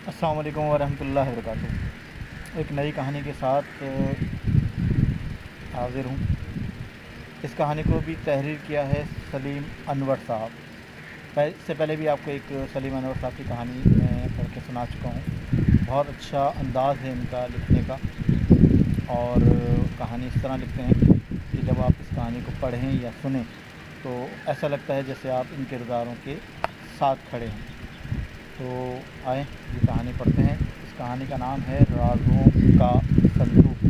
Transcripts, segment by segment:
अस्सलाम वालेकुम वरहमतुल्लाहि वबरकातुहू। एक नई कहानी के साथ हाज़िर हूँ। इस कहानी को भी तहरीर किया है सलीम अनवर साहब। इससे पहले भी आपको एक सलीम अनवर साहब की कहानी मैं पढ़ के सुना चुका हूँ। बहुत अच्छा अंदाज़ है इनका लिखने का, और कहानी इस तरह लिखते हैं कि जब आप इस कहानी को पढ़ें या सुनें तो ऐसा लगता है जैसे आप इन किरदारों के साथ खड़े हैं। तो आए ये कहानी पढ़ते हैं। इस कहानी का नाम है राज़ों का संदूक।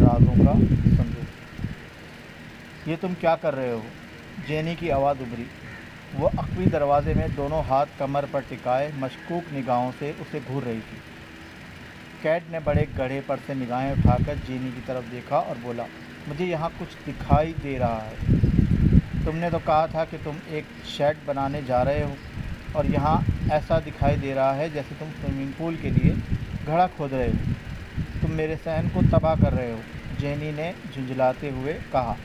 राज़ों का संदूक। ये तुम क्या कर रहे हो? जेनी की आवाज़ उभरी। वो अखवी दरवाजे में दोनों हाथ कमर पर टिकाए मशकूक निगाहों से उसे घूर रही थी। कैट ने बड़े गड्ढे पर से निगाहें उठाकर जेनी की तरफ देखा और बोला, मुझे यहाँ कुछ दिखाई दे रहा है। तुमने तो कहा था कि तुम एक शेड बनाने जा रहे हो, और यहाँ ऐसा दिखाई दे रहा है जैसे तुम स्विमिंग पूल के लिए घड़ा खोद रहे हो। तुम मेरे सहन को तबाह कर रहे हो, जेनी ने झुंझलाते हुए कहा।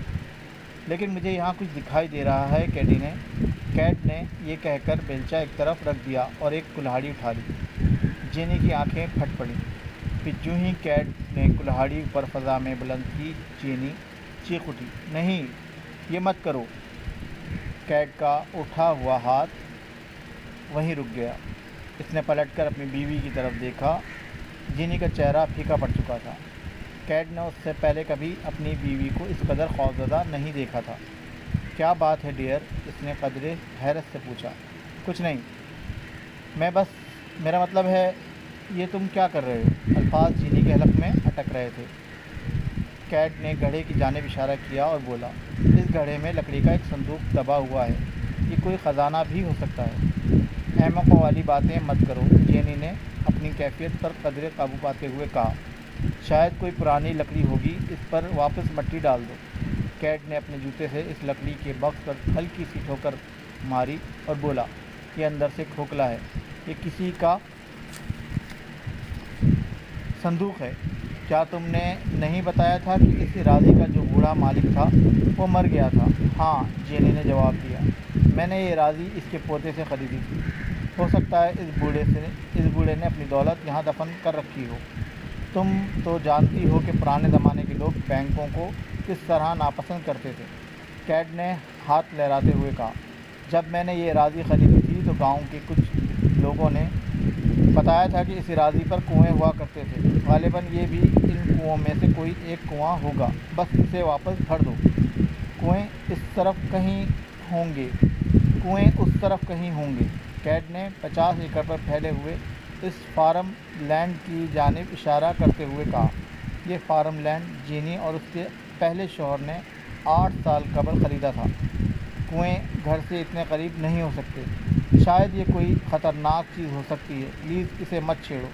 लेकिन मुझे यहाँ कुछ दिखाई दे रहा है, कैट ने ये कहकर बेलचा एक तरफ रख दिया और एक कुल्हाड़ी उठा ली। जेनी की आंखें फट पड़ी। फिर यूं ही कैट ने कुल्हाड़ी ऊपर फ़ज़ा में बुलंद की, जेनी चीख उठी, नहीं, ये मत करो। कैट का उठा हुआ हाथ वहीं रुक गया। इसने पलटकर अपनी बीवी की तरफ देखा। जेनी का चेहरा फीका पड़ चुका था। कैट ने उससे पहले कभी अपनी बीवी को इस कदर खौफज़दा नहीं देखा था। क्या बात है डियर? इसने कदरे हैरत से पूछा। कुछ नहीं, मैं बस, मेरा मतलब है, ये तुम क्या कर रहे हो? अल्फाज जेनी के हलक में अटक रहे थे। कैट ने घड़े की जानिब इशारा किया और बोला, इस घड़े में लकड़ी का एक संदूक दबा हुआ है। ये कोई ख़जाना भी हो सकता है। अहमकों वाली बातें मत करो, जेनी ने अपनी कैफियत पर कदरे काबू पाते हुए कहा। शायद कोई पुरानी लकड़ी होगी, इस पर वापस मट्टी डाल दो। कैट ने अपने जूते से इस लकड़ी के बक्स पर हल्की सी ठोकर मारी और बोला, ये अंदर से खोखला है। ये किसी का संदूक है। क्या तुमने नहीं बताया था कि इस राज़ी का जो बूढ़ा मालिक था वो मर गया था? हाँ, जेनी ने जवाब दिया। मैंने ये राज़ी इसके पोते से ख़रीदी थी। हो सकता है इस बूढ़े ने अपनी दौलत यहाँ दफन कर रखी हो। तुम तो जानती हो कि पुराने ज़माने के लोग बैंकों को किस तरह नापसंद करते थे। कैट ने हाथ लहराते हुए कहा, जब मैंने ये राज़ी ख़रीदी थी तो गांव के कुछ लोगों ने बताया था कि इस राज़ी पर कुएं हुआ करते थे। ग़ालिबन ये भी इन कुओं में से कोई एक कुआं होगा। बस इसे वापस भर दो। कुएं इस तरफ कहीं होंगे, कुएं उस तरफ कहीं होंगे। कैट ने 50 एकड़ पर फैले हुए इस फार्म लैंड की जानिब इशारा करते हुए कहा। ये फार्म लैंड जेनी और उसके पहले शौहर ने 8 साल कबल ख़रीदा था। कुएं घर से इतने करीब नहीं हो सकते। शायद ये कोई ख़तरनाक चीज़ हो सकती है, प्लीज़ इसे मत छेड़ो,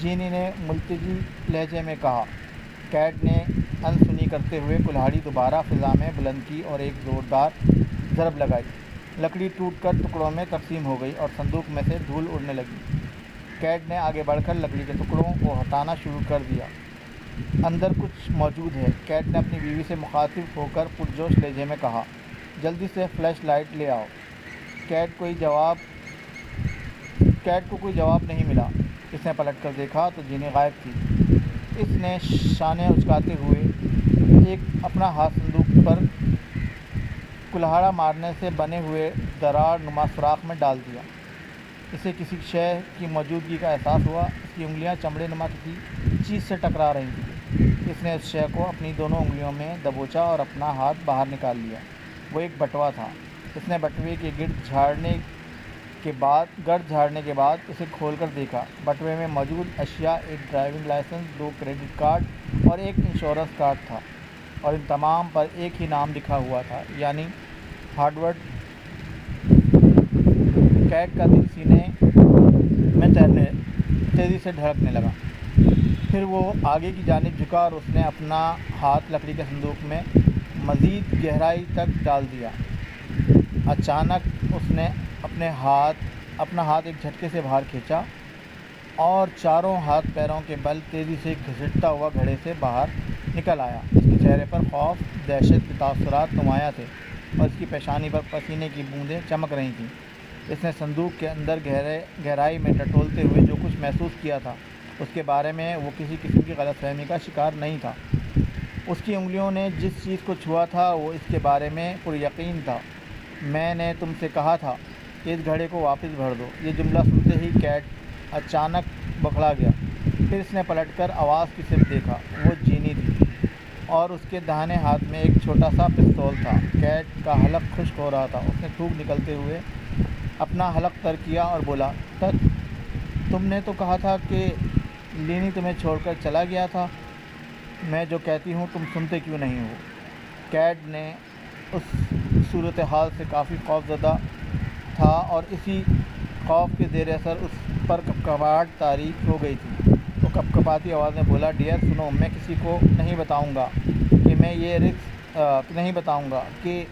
जेनी ने मुल्तजी लहजे में कहा। कैट ने अनसुनी करते हुए कुल्हाड़ी दोबारा फ़िज़ा में बुलंद की और एक ज़ोरदार ज़रब लगाई। लकड़ी टूटकर टुकड़ों में तकसीम हो गई और संदूक में से धूल उड़ने लगी। कैट ने आगे बढ़कर लकड़ी के टुकड़ों को हटाना शुरू कर दिया। अंदर कुछ मौजूद है, कैट ने अपनी बीवी से मुखातिब होकर पुरजोश लहजे में कहा। जल्दी से फ्लैश लाइट ले आओ। कैट को कोई जवाब नहीं मिला। इसने पलटकर देखा तो जेनी गायब थी। इसने शाने उचकाते हुए अपना हाथ संदूक पर कुल्हाड़ा मारने से बने हुए दरार नुमा सुराख में डाल दिया। इसे किसी शय की मौजूदगी का एहसास हुआ। इसकी उंगलियां चमड़े नुमा किसी चीज़ से टकरा रही थी। इसने उस शय को अपनी दोनों उंगलियों में दबोचा और अपना हाथ बाहर निकाल लिया। वो एक बटवा था। इसने बटवे के गर्द झाड़ने के बाद उसे खोलकर देखा। बटवे में मौजूद अशिया एक ड्राइविंग लाइसेंस, 2 क्रेडिट कार्ड और एक इंश्योरेंस कार्ड था, और इन तमाम पर एक ही नाम लिखा हुआ था, यानी हार्वर्ड। कैट का दिल सीने में तेज़ी से धड़कने लगा। फिर वो आगे की जानिब झुका और उसने अपना हाथ लकड़ी के संदूक में मज़ीद गहराई तक डाल दिया। अचानक उसने अपना हाथ एक झटके से बाहर खींचा और चारों हाथ पैरों के बल तेज़ी से घसीटता हुआ घड़े से बाहर निकल आया। इसके चेहरे पर खौफ, दहशत के तासुरात नुमायाँ थे और इसकी पेशानी पर पसीने की बूंदें चमक रही थीं। اس نے صندوق کے اندر گہرائی میں ٹٹولتے ہوئے جو کچھ محسوس کیا تھا اس کے بارے میں وہ کسی قسم کی غلط فہمی کا شکار نہیں تھا۔ اس کی انگلیوں نے جس چیز کو چھوا تھا وہ اس کے بارے میں پر یقین تھا۔ میں نے تم سے کہا تھا کہ اس گھڑے کو واپس بھر دو۔ یہ جملہ سنتے ہی کیٹ اچانک بکھڑا گیا۔ پھر اس نے پلٹ کر آواز کی طرف دیکھا۔ وہ جینی تھی اور اس کے داہنے ہاتھ میں ایک چھوٹا سا پستول تھا۔ کیٹ کا حلق خشک ہو رہا تھا۔ اس نے تھوک نکلتے ہوئے اپنا حلق تر کیا اور بولا، تم نے تو کہا تھا کہ لینی تمہیں چھوڑ کر چلا گیا تھا۔ میں جو کہتی ہوں تم سنتے کیوں نہیں ہو؟ کیٹ نے اس صورتحال سے کافی خوف زدہ تھا اور اسی خوف کے زیر اثر اس پر کپکپاہٹ طاری ہو گئی تھی۔ وہ کپکپاتی آواز میں بولا، ڈیئر سنو، میں کسی کو نہیں بتاؤں گا کہ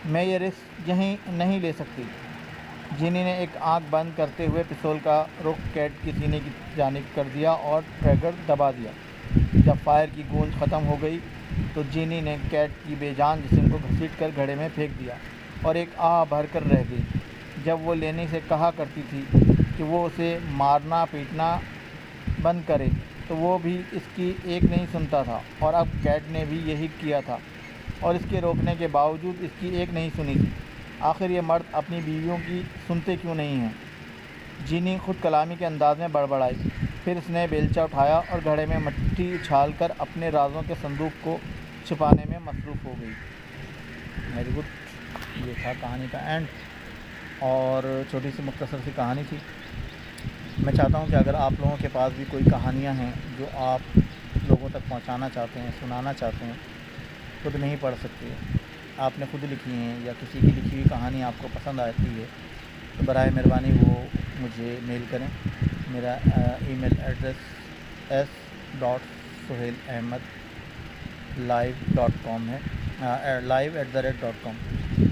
میں یہ رسک یہیں نہیں لے سکتی۔ جینی نے ایک آنکھ بند کرتے ہوئے پستول کا رخ کیٹ کے سینے کی جانب کر دیا اور ٹریگر دبا دیا۔ جب فائر کی گونج ختم ہو گئی تو جینی نے کیٹ کی بے جان جسم کو گھسیٹ کر گھڑے میں پھینک دیا اور ایک آہ بھر کر رہ گئی۔ جب وہ لینی سے کہا کرتی تھی کہ وہ اسے مارنا پیٹنا بند کرے تو وہ بھی اس کی ایک نہیں سنتا تھا، اور اب کیٹ نے بھی یہی کیا تھا اور اس کے روکنے کے باوجود اس کی ایک نہیں سنی تھی۔ آخر یہ مرد اپنی بیویوں کی سنتے کیوں نہیں ہیں؟ جینی خود کلامی کے انداز میں بڑبڑائی۔ پھر اس نے بیلچہ اٹھایا اور گھڑے میں مٹی اچھال کر اپنے رازوں کے صندوق کو چھپانے میں مصروف ہو گئی۔ ویری گڈ، یہ تھا کہانی کا اینڈ، اور چھوٹی سی مختصر سی کہانی تھی۔ میں چاہتا ہوں کہ اگر آپ لوگوں کے پاس بھی کوئی کہانیاں ہیں جو آپ لوگوں تک پہنچانا چاہتے ہیں، سنانا چاہتے ہیں، خود نہیں پڑھ سکتے، آپ نے خود لکھی ہیں یا کسی کی لکھی ہوئی کہانی آپ کو پسند آتی ہے، تو برائے مہربانی وہ مجھے میل کریں۔ میرا ای میل ایڈریس s.suhailahmed@live.com ہے، live@com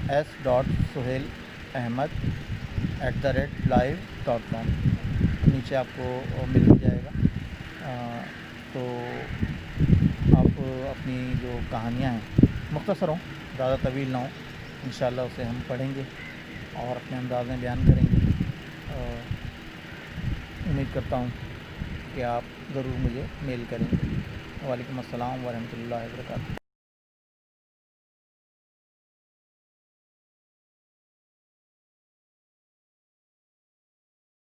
s.suhailahmed@live.com نیچے آپ کو مل جائے گا۔ تو آپ اپنی جو کہانیاں ہیں مختصر ہوں، زیادہ طویل نہ ہوں، انشاءاللہ اسے ہم پڑھیں گے اور اپنے انداز میں بیان کریں گے۔ امید کرتا ہوں کہ آپ ضرور مجھے میل کریں گے۔ وعلیکم السلام ورحمۃ اللہ وبرکاتہ۔